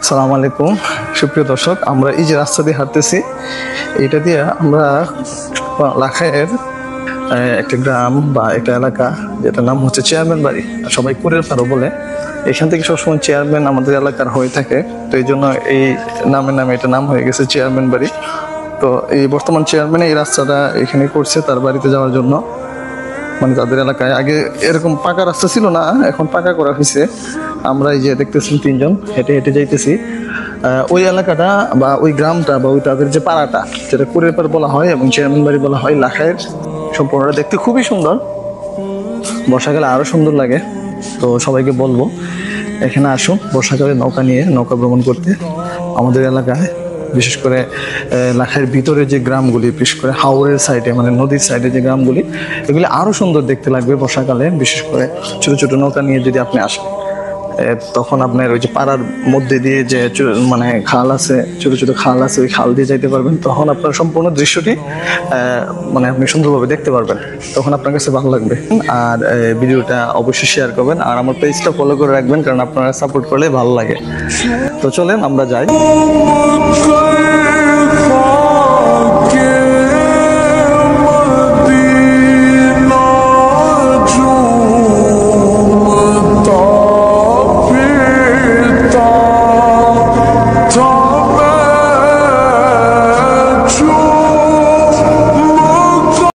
আসসালামু আলাইকুম সুপ্রিয় দর্শক, আমরা এই যে রাস্তা দিয়ে হাঁটতেছি, এটা দিয়ে আমরা লাখাইয়ের একটা গ্রাম বা একটা এলাকা যেটার নাম হচ্ছে চেয়ারম্যান বাড়ি, সবাই কুড়ের পাড়ো বলে। এখান থেকে সবসময় চেয়ারম্যান আমাদের এলাকার হয়ে থাকে, তো এই জন্য এই নামে এটা নাম হয়ে গেছে চেয়ারম্যান বাড়ি। তো এই বর্তমান চেয়ারম্যান এই রাস্তাটা এখানে করছে তার বাড়িতে যাওয়ার জন্য। মানে তাদের এলাকায় আগে এরকম পাকা রাস্তা ছিল না, এখন পাকা করা হয়েছে। আমরা এই যে দেখতেছি তিনজন হেঁটে হেঁটে যাইতেছি। ওই এলাকাটা বা ওই গ্রামটা বা ওই তাদের যে পাড়াটা, যেটা কুড়ের পাড় বলা হয় এবং চেয়ারম্যান বাড়ি বলা হয়, লাখাইয়ের সম্পূর্ণটা দেখতে খুবই সুন্দর। বর্ষাকালে আরও সুন্দর লাগে। তো সবাইকে বলবো এখানে আসুন বর্ষাকালে নৌকা নিয়ে নৌকা ভ্রমণ করতে। আমাদের এলাকায় বিশেষ করে লাখাইয়ের ভিতরে যে গ্রামগুলি, বিশেষ করে হাওরের সাইডে মানে নদীর সাইডে যে গ্রামগুলি, এগুলি আরও সুন্দর দেখতে লাগবে বর্ষাকালে। বিশেষ করে ছোটো ছোটো নৌকা নিয়ে যদি আপনি আসেন, তখন আপনার ওই যে পাড়ার মধ্যে দিয়ে যে মানে খাল আছে, ছোটো ছোটো খাল আছে, ওই খাল দিয়ে যাইতে পারবেন। তখন আপনার সম্পূর্ণ দৃশ্যটি মানে আপনি সুন্দরভাবে দেখতে পারবেন, তখন আপনার কাছে ভালো লাগবে। আর ভিডিওটা অবশ্যই শেয়ার করবেন আর আমার পেজটা ফলো করে রাখবেন, কারণ আপনারা সাপোর্ট করলে ভালো লাগে। তো চলেন আমরা যাই।